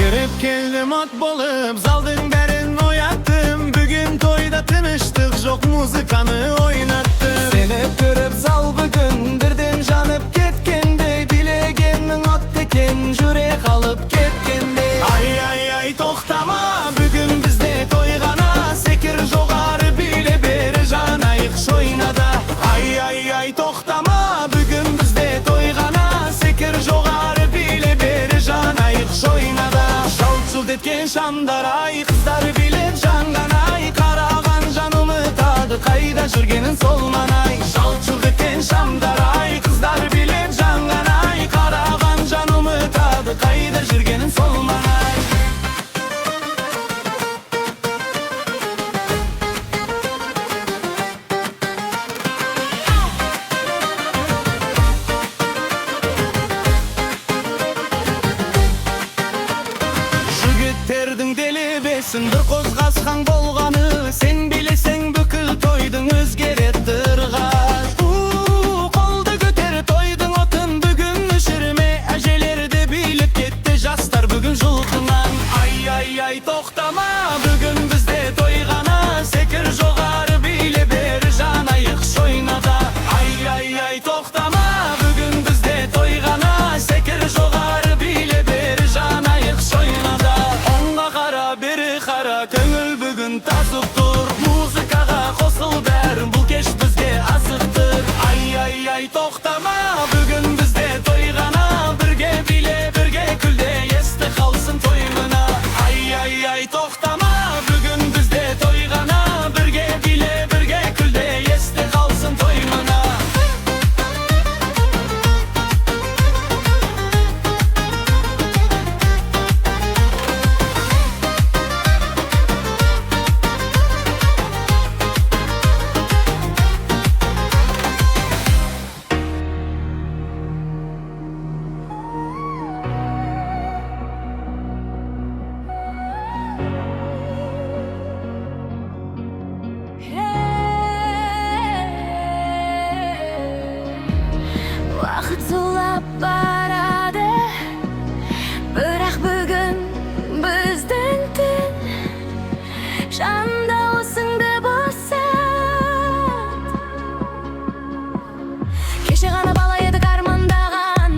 Yürüp geldim at bolup, zaldın berin oyattım. Bugün toyda tınıştık, жоқ muzikаны oynattım. Seni görüp zal bugün birden janıp ketkendey. Bilegenin at teken, jürek alıp ketkendey. Ay ay ay toxtama, bugün bizde toygana. Sekir жоғары bile beri janayık şoynada. Ay ay ay toxtama, bugün bizde toygana. Sekir жоғары bile beri janayık şoynada. Şalt etken şamдар ay, kızlar bilip janganay. Karagan janımı tadı, kayda жүргенін солманай. Şalt etken şamдар ay, kızlar bilip janganay. Karagan janımı tadı, kayda жүргенін солманay. Жігіттердің делебесін бір қозғасқан болғаны. Сен білесең бүкіл тойдың өзгерет ырғақ. Қолды көтер тойдың отын бүгін өшірме. Әжелерді биліп кетті жастар бүгін жылқынан. Ай ай ай тоқтама, бүгін бізде тойғана. Секір жоғары биле бері жанайық шойнада. Ай ай ай тоқтама, бүгін бізде тойғана. Секір жоғары биле бері жанайық шойнада. Оңға қара бері қара, көңіл бүгін тасып тұр. Музыкаға қосыл бәрін, бұл кеш бізге асықтыр. Ай ай ай тоқтама, бүгін бізде тойғана. Бірге биле, бірге күлде, есті қалсын тойғына. Ай ай ай тоқтама, бүгін бізде тойғана. Бірге биле, бірге күлде, есті қалсын тойғына. Уақыт зулап барады, бірақ бүгін біздің түн. Жанымда осыңды босат. Кеше ғана бала едік армандаған,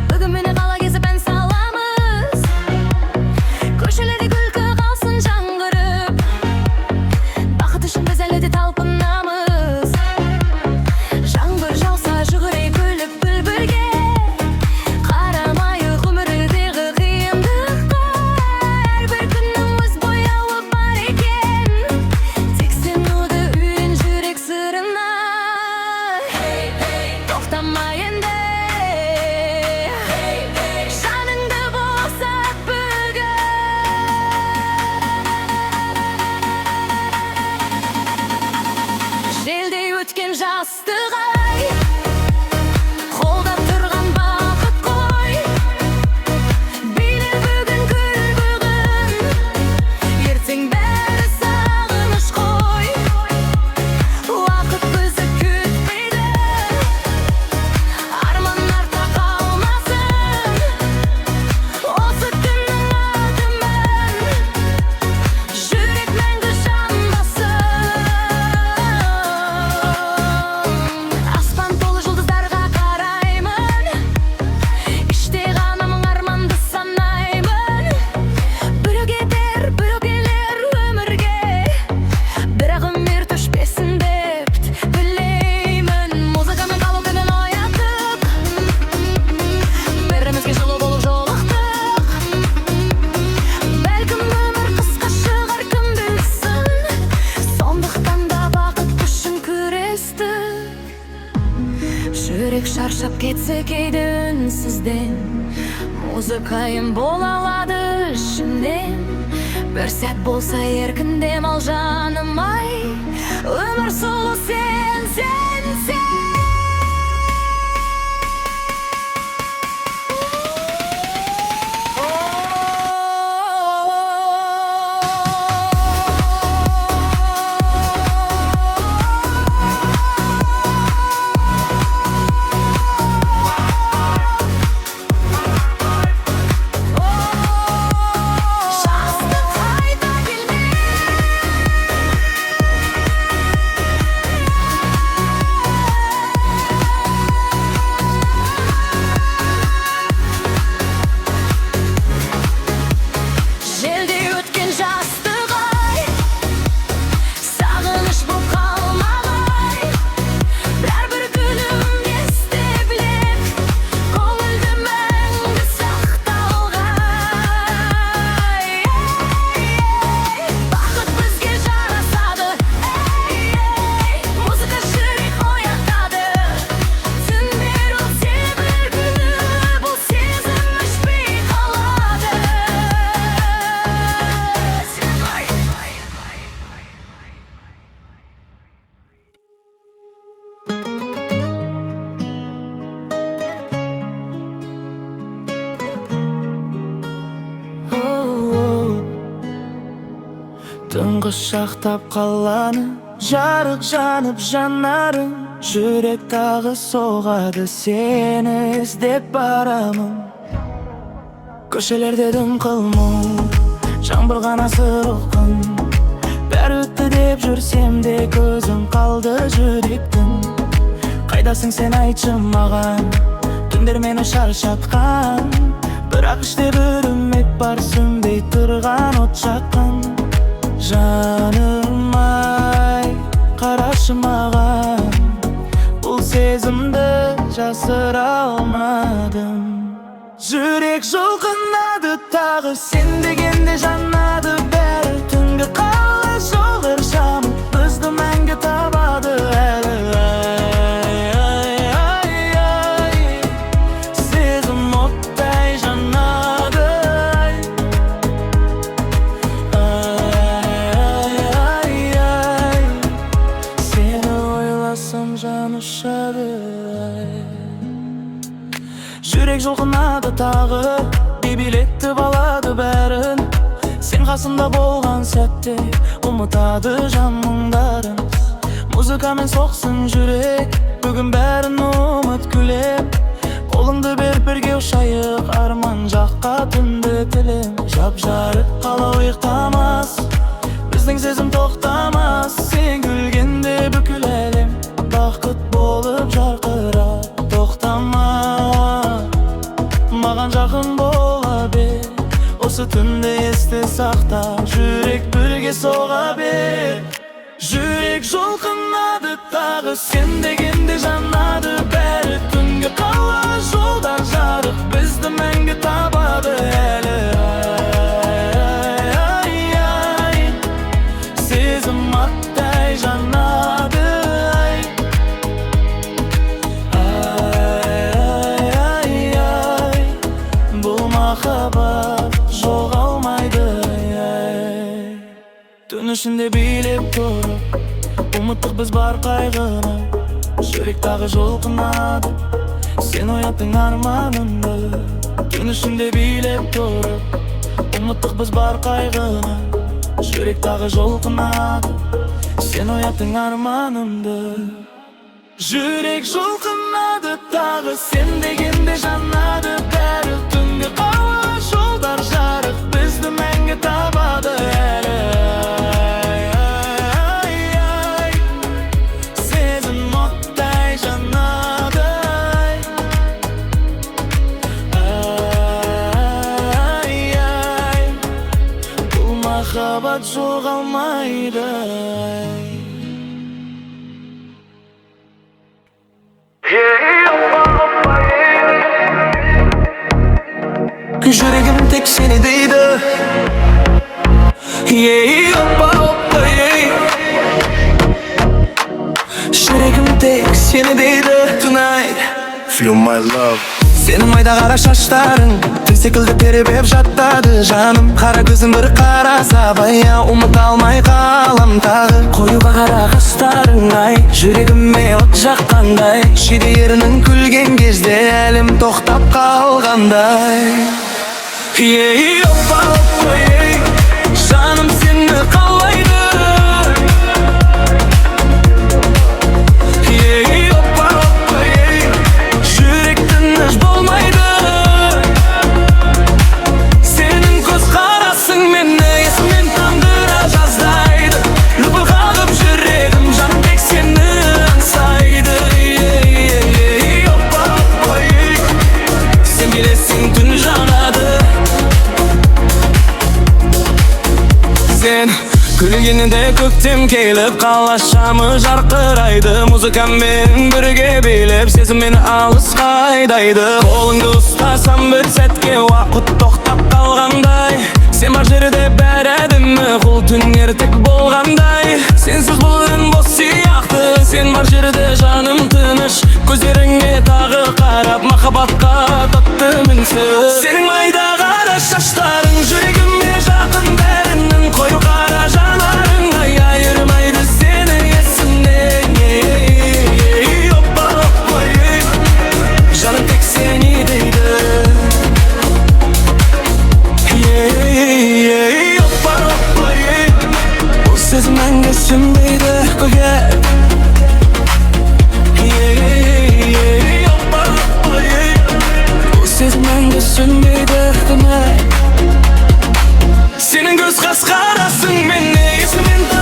бүгін мені қала кезіп ән саламыз. Көшелерде күлкі қалсын жаңғырып, бақыт үшін біз әлі де талпынамыз. Жаңбыр жауса жүгіре күліп бүлбүлге, қарамайық өмірдегі қиындыққа. Әрбір күннің өз бояуы бар екен, тек сен оды үйрен жүрек сырына. Тоқтама енді, жаныңды босат бүгін. Желдей өткен жастық ай, қолдап тұрған бақыт қой. Биле бүгін күл бүгін, ертең бәрі сағыныш қой. Уақыт бізді күтпейді, арман артта қалмасын. Осы түннің өтімін, жүрек мәңгі жанбасын. Аспан толы жұлдыздарға қараймын, іште ғана мың арманды санаймын. Біреу кетер, біреу келер өмірге, бірақ өмір төшпесін деп білеймін. Музыкамен қалыбымен оятып, бірімізге жылы болып жолықтық. Бәлкім өмір қысқа шығар, кім білсін. Сондықтан да бақыт үшін күрестік. Жүрек шаршап кетсе кейде үнсізден, музыкайым бола алады ішімнен. Бір сәт болса еркіндем ал жаным ай, өмір сұлу сен, сен, сен. түн құшақтап қаланы, жарық жанып жанарың, жүрек тағы соғады, сені іздеп барамын. Көшелерде дымқыл мұң, жаңбыр ғана сұрыққын, бәрі өтті деп жүрсем де көзім қалды жүректің. Қайдасың сен айтшы маған, түндер мені шаршатқан, бірақ іште бір үміт бар, сөнбей тұрған от жаққан. Жаным ай, қарашы маған, бұл сезімді жасыра алмадым. Жүрек жұлқынады тағы, сен дегенде жанады бәрі. Түнгі қала жолдар жамы, бізді мәңгі табады әлі. Сезім оттай жанады. Сені ойласам жан ұшады. Жүрек жұлқынады тағы, билетіп алады бәрін. Сен қасымда болған сәтте ұмытады жан мұңдарымыз. Музыкамен соқсын жүрек, бүгін бәрін ұмыт күлеп. Қолыңды бер бірге ұшайық, арман жаққа түнді тілім. Жап-жарық қала ұйықтамас, біздің сезім тоқтамас. Сен күлгенде бүкіл әлем бақыт болып жарқыра. Тоқтама, маған жақын бола бер, осы түнді есте сақта, жүрек бірге соға бер. Жүрек жұлқынады тағы, сен дегенде жанады бәрі. Түнгі қала жолдар жарық, бізді мәңгі табады әлі. Сезім аттай жанады. Бұл махаббат жоғалмайды. Түн ішінде билеп тұрып, ұмыттық біз бар қайғыны. Жүрек тағы жұлқынады, сен ояттың арманымды. Түн ішінде билеп тұрып, ұмыттық біз бар қайғыны. Жүрек тағы жұлқынады, сен ояттың арманымды. Жүрек жұлқынады тағы, сен дегенде жанады бәрі. Түнгі қала жолдар жарық, бізді мәңгі табады әлі. Сезім оттай жанады. Бұл махаббат жоғалмайды. Жүрегім тек сені дейді. Опа, опа, жүрегім тек сені дейді. Tonight, Feel my love. сенің майда қара шаштарың түн секілді тербеп жаттады жаным. Қара көзім бір қараса бая, ұмыта алмай қалам тағы. Қою қара қастарың ай, жүрегіме от жаққандай. Шидерінің күлген кезде әлем тоқтап қалғандай. Опа, опа, жаным сені қалайды. Опа, опа, жүрек тыныш болмайды. Сенің көз қарасың мені есімнен тандыра жаздайды. Лүпіл қағып жүрегім, жаным тек сені аңсайды. Опа, опа, сен келесің түн жанады. Сен күлгенде көктем келіп, қала шамы жарқырайды. Музыкамен бірге билеп, сезім мені алысқа айдайды. Қолыңды ұстасам бір сәтке уақыт тоқтап қалғандай. Сен бар жерде бәрі әдемі, құл түнер тек болғандай. Сенсіз бұл үн бос сияқты, сен бар жерде жаным тыныш. Көздеріңе тағы қарап, махаббатқа татты мінсіз. Сенің майда қара шаштарың жүрегіме жақын бәрінің. Қою қара жанарың айырмайды сені есімнен. Опа, опа, жаным тек сені дейді. Опа, опа, мәңгі сөнбейді үміт. Senin göz qasqarasың meni esімнен